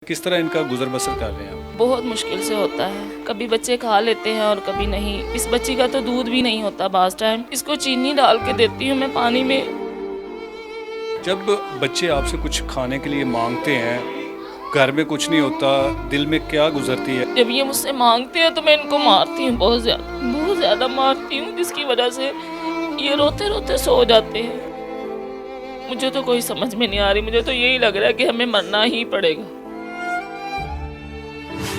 किस तरह इनका गुजर बसर कर रहे हैं आप? बहुत मुश्किल से होता है। कभी बच्चे खा लेते हैं और कभी नहीं। इस बच्ची का तो दूध भी नहीं होता बाज़ टाइम। इसको चीनी डाल के देती हूँ मैं पानी में। जब बच्चे आपसे कुछ खाने के लिए मांगते हैं, घर में कुछ नहीं होता, दिल में क्या गुजरती है? जब ये मुझसे मांगते हैं तो मैं इनको मारती हूँ बहुत ज़्यादा मारती हूँ, जिसकी वजह से ये रोते रोते सो जाते हैं। मुझे तो कोई समझ में नहीं आ रही। मुझे तो यही लग रहा है कि हमें मरना ही पड़ेगा।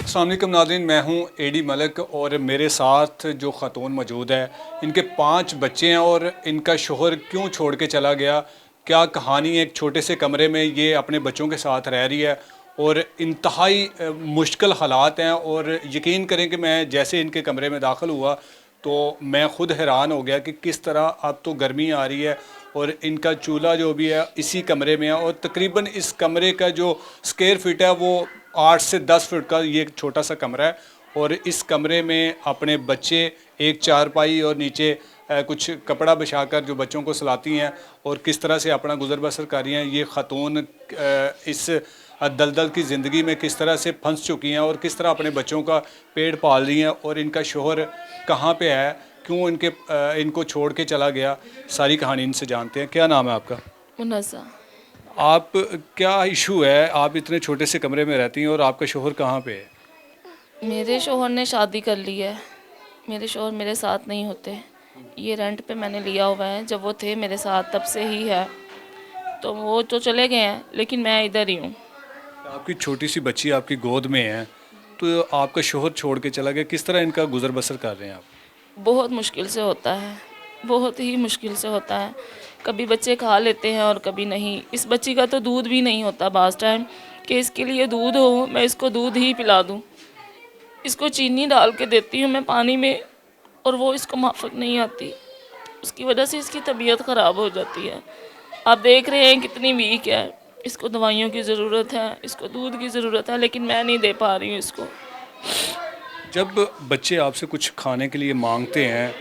अस्सलाम वालेकुम नाज़रीन, मैं हूं एडी मलिक और मेरे साथ जो ख़ातून मौजूद है, इनके 5 बच्चे हैं और इनका शोहर क्यों छोड़ के चला गया, क्या कहानी है। एक छोटे से कमरे में ये अपने बच्चों के साथ रह रही है और इंतहाई मुश्किल हालात हैं। और यकीन करें कि मैं जैसे इनके कमरे में दाखिल हुआ तो मैं ख़ुद हैरान हो गया कि किस तरह अब तो गर्मी आ रही है और इनका चूल्हा जो भी है इसी कमरे में है। और तकरीबन इस कमरे का जो स्क्वायर फीट है वो 8 से 10 फीट का ये एक छोटा सा कमरा है। और इस कमरे में अपने बच्चे, एक चारपाई और नीचे कुछ कपड़ा बिछाकर जो बच्चों को सुलाती हैं और किस तरह से अपना गुजर बसर कर रही हैं। ये ख़ातून इस दलदल की ज़िंदगी में किस तरह से फंस चुकी हैं और किस तरह अपने बच्चों का पेट पाल रही हैं। और इनका शोहर कहाँ पे है, क्यों इनको छोड़ के चला गया, सारी कहानी इनसे जानते हैं। क्या नाम है आपका? मुनज़्ज़ा। आप, क्या इशू है, आप इतने छोटे से कमरे में रहती हैं और आपका शोहर कहाँ पे है? मेरे शोहर ने शादी कर ली है। मेरे शोहर मेरे साथ नहीं होते। ये रेंट पे मैंने लिया हुआ है। जब वो थे मेरे साथ तब से ही है। तो वो तो चले गए हैं लेकिन मैं इधर ही हूँ। आपकी छोटी सी बच्ची आपकी गोद में है, तो आपका शोहर छोड़ के चला गया, किस तरह इनका गुजर बसर कर रहे हैं आप? बहुत मुश्किल से होता है। बहुत ही मुश्किल से होता है। कभी बच्चे खा लेते हैं और कभी नहीं। इस बच्ची का तो दूध भी नहीं होता बाज़ टाइम कि इसके लिए दूध हो, मैं इसको दूध ही पिला दूँ। इसको चीनी डाल के देती हूँ मैं पानी में और वो इसको माफ़क नहीं आती। उसकी वजह से इसकी तबीयत ख़राब हो जाती है। आप देख रहे हैं कितनी वीक है। इसको दवाइयों की ज़रूरत है, इसको दूध की ज़रूरत है, लेकिन मैं नहीं दे पा रही हूँ इसको। जब बच्चे आपसे कुछ खाने के लिए मांगते हैं,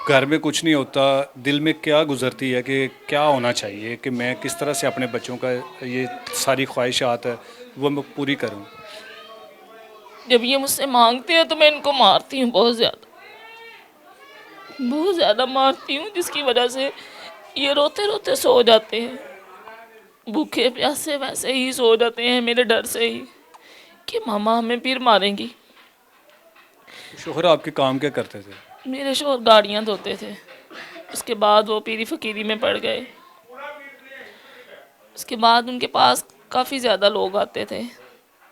घर में कुछ नहीं होता, दिल में क्या गुजरती है कि क्या होना चाहिए कि मैं किस तरह से अपने बच्चों का ये सारी ख्वाहिशात है वो मैं पूरी करूं? जब ये मुझसे मांगते हैं तो मैं इनको मारती हूँ बहुत ज़्यादा मारती हूँ, जिसकी वजह से ये रोते रोते सो जाते हैं। भूखे प्यासे वैसे ही सो जाते हैं मेरे डर से ही कि मामा हमें फिर मारेंगी। शोहर आपके काम क्या करते थे? मेरे शोहर गाड़ियाँ धोते थे। उसके बाद वो पीरी फकीरी में पड़ गए। उसके बाद उनके पास काफ़ी ज़्यादा लोग आते थे।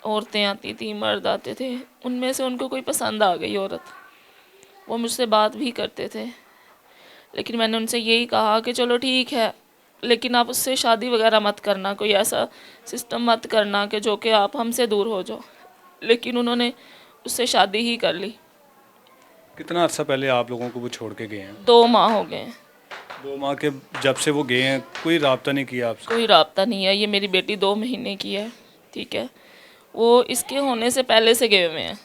औरतें आती थी, मर्द आते थे। उनमें से उनको कोई पसंद आ गई औरत। वो मुझसे बात भी करते थे, लेकिन मैंने उनसे यही कहा कि चलो ठीक है, लेकिन आप उससे शादी वगैरह मत करना, कोई ऐसा सिस्टम मत करना कि जो कि आप हमसे दूर हो जाओ। लेकिन उन्होंने उससे शादी ही कर ली। कितना अर्सा पहले आप लोगों को वो छोड़ के गए हैं? 2 माह हो गए हैं। 2 माह के जब से वो गए हैं कोई रब्ता नहीं किया आपसे? कोई राब्ता नहीं है। ये मेरी बेटी 2 महीने की है, ठीक है। वो इसके होने से पहले से गए हुए हैं।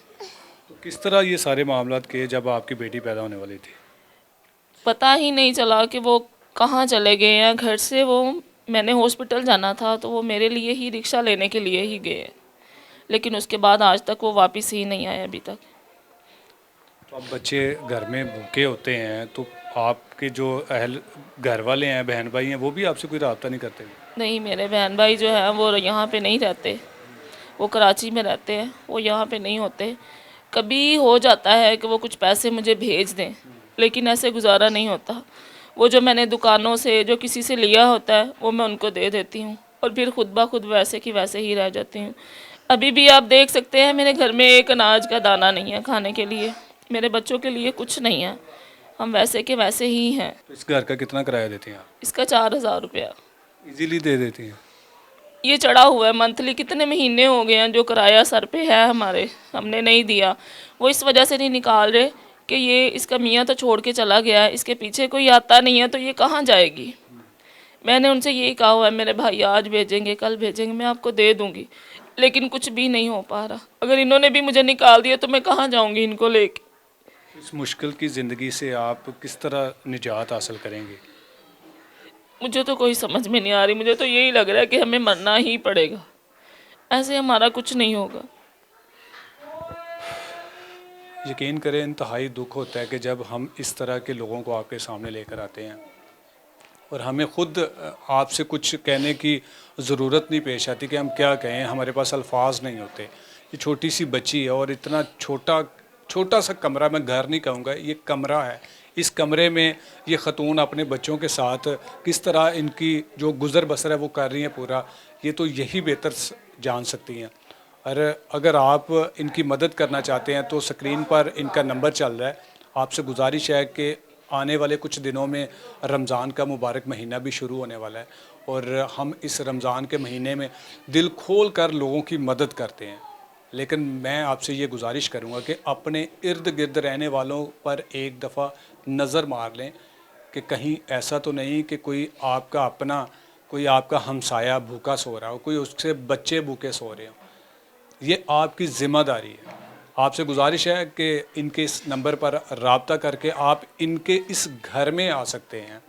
तो किस तरह ये सारे मामलात किए जब आपकी बेटी पैदा होने वाली थी? पता ही नहीं चला कि वो कहाँ चले गए हैं घर से। वो, मैंने हॉस्पिटल जाना था तो वो मेरे लिए ही रिक्शा लेने के लिए ही गए, लेकिन उसके बाद आज तक वो वापस ही नहीं आए अभी तक। तो अब बच्चे घर में भूखे होते हैं तो आपके जो अहल घर वाले हैं, बहन भाई हैं, वो भी आपसे कोई रब्ता नहीं करते? नहीं, मेरे बहन भाई जो हैं वो यहाँ पे नहीं रहते। वो कराची में रहते हैं, वो यहाँ पे नहीं होते। कभी हो जाता है कि वो कुछ पैसे मुझे भेज दें, लेकिन ऐसे गुजारा नहीं होता। वो जो मैंने दुकानों से जो किसी से लिया होता है वो मैं उनको दे देती हूँ और फिर खुद ब खुद वैसे की वैसे ही रह जाती हूँ। अभी भी आप देख सकते हैं मेरे घर में एक अनाज का दाना नहीं है खाने के लिए। मेरे बच्चों के लिए कुछ नहीं है। हम वैसे के वैसे ही हैं। तो इस घर का कितना किराया देती हैं आप? इसका 4,000 रुपया इजीली दे देती हैं? ये चढ़ा हुआ है मंथली। कितने महीने हो गए हैं जो किराया सर पे है हमारे, हमने नहीं दिया। वो इस वजह से नहीं निकाल रहे कि ये इसका मियाँ तो छोड़ के चला गया है, इसके पीछे कोई आता नहीं है तो ये कहाँ जाएगी। मैंने उनसे यही कहा हुआ है मेरे भाई आज भेजेंगे कल भेजेंगे, मैं आपको दे दूँगी, लेकिन कुछ भी नहीं हो पा रहा। अगर इन्होंने भी मुझे निकाल दिया तो मैं कहाँ जाऊँगी इनको लेके। इस मुश्किल की ज़िंदगी से आप किस तरह निजात हासिल करेंगे? मुझे तो कोई समझ में नहीं आ रही। मुझे तो यही लग रहा है कि हमें मरना ही पड़ेगा। ऐसे हमारा कुछ नहीं होगा। यकीन करें, इंतहाई दुख होता है कि जब हम इस तरह के लोगों को आपके सामने लेकर आते हैं और हमें ख़ुद आपसे कुछ कहने की ज़रूरत नहीं पेश आती कि हम क्या कहें, हमारे पास अल्फाज नहीं होते। ये छोटी सी बच्ची है और इतना छोटा सा कमरा, मैं घर नहीं कहूँगा, ये कमरा है। इस कमरे में ये ख़तून अपने बच्चों के साथ किस तरह इनकी जो गुज़र बसर है वो कर रही हैं पूरा, ये तो यही बेहतर जान सकती हैं। और अगर आप इनकी मदद करना चाहते हैं तो स्क्रीन पर इनका नंबर चल रहा है। आपसे गुजारिश है कि आने वाले कुछ दिनों में रमज़ान का मुबारक महीना भी शुरू होने वाला है और हम इस रमज़ान के महीने में दिल खोल कर लोगों की मदद करते हैं। लेकिन मैं आपसे ये गुजारिश करूँगा कि अपने इर्द गिर्द रहने वालों पर एक दफ़ा नज़र मार लें कि कहीं ऐसा तो नहीं कि कोई आपका अपना, कोई आपका हमसाया भूखा सो रहा हो, कोई उससे बच्चे भूखे सो रहे हो। ये आपकी ज़िम्मेदारी है। आपसे गुजारिश है कि इनके इस नंबर पर राब्ता करके आप इनके इस घर में आ सकते हैं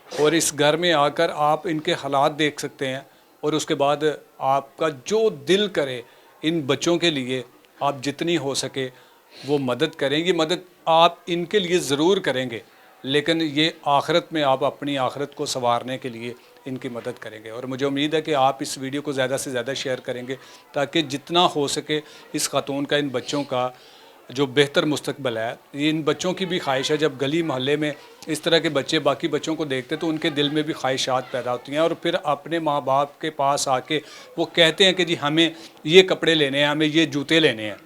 और इस घर में आकर आप इनके हालात देख सकते हैं और उसके बाद आपका जो दिल करे इन बच्चों के लिए आप जितनी हो सके वो मदद करेंगे। मदद आप इनके लिए ज़रूर करेंगे, लेकिन ये आखिरत में आप अपनी आखिरत को संवारने के लिए इनकी मदद करेंगे। और मुझे उम्मीद है कि आप इस वीडियो को ज़्यादा से ज़्यादा शेयर करेंगे ताकि जितना हो सके इस खातून का, इन बच्चों का जो बेहतर मुस्तकबल है। ये इन बच्चों की भी ख्वाहिश है, जब गली मोहल्ले में इस तरह के बच्चे बाकी बच्चों को देखते तो उनके दिल में भी ख्वाहिशात पैदा होती हैं और फिर अपने माँ बाप के पास आके वो कहते हैं कि जी हमें ये कपड़े लेने हैं, हमें ये जूते लेने हैं।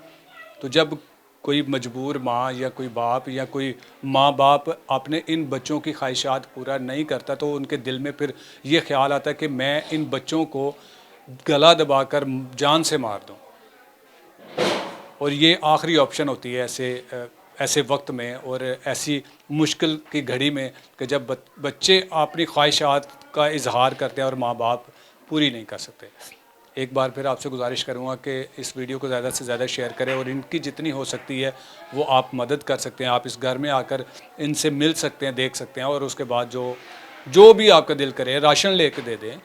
तो जब कोई मजबूर माँ या कोई बाप या कोई माँ बाप अपने इन बच्चों की ख्वाहिशात पूरा नहीं करता तो उनके दिल में फिर ये ख्याल आता है कि मैं इन बच्चों को गला दबाकर जान से मार दूँ। और ये आखिरी ऑप्शन होती है ऐसे वक्त में और ऐसी मुश्किल की घड़ी में कि जब बच्चे अपनी ख्वाहिशात का इजहार करते हैं और माँ बाप पूरी नहीं कर सकते। एक बार फिर आपसे गुजारिश करूँगा कि इस वीडियो को ज़्यादा से ज़्यादा शेयर करें और इनकी जितनी हो सकती है वो आप मदद कर सकते हैं। आप इस घर में आकर इनसे मिल सकते हैं, देख सकते हैं और उसके बाद जो भी आपका दिल करे राशन लेके दे दें।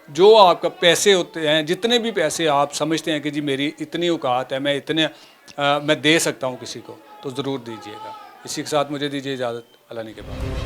जो आपका पैसे होते हैं, जितने भी पैसे आप समझते हैं कि जी मेरी इतनी औकात है, मैं दे सकता हूँ किसी को, तो ज़रूर दीजिएगा। इसी के साथ मुझे दीजिए इजाज़त। अल्लाह ने के बाद।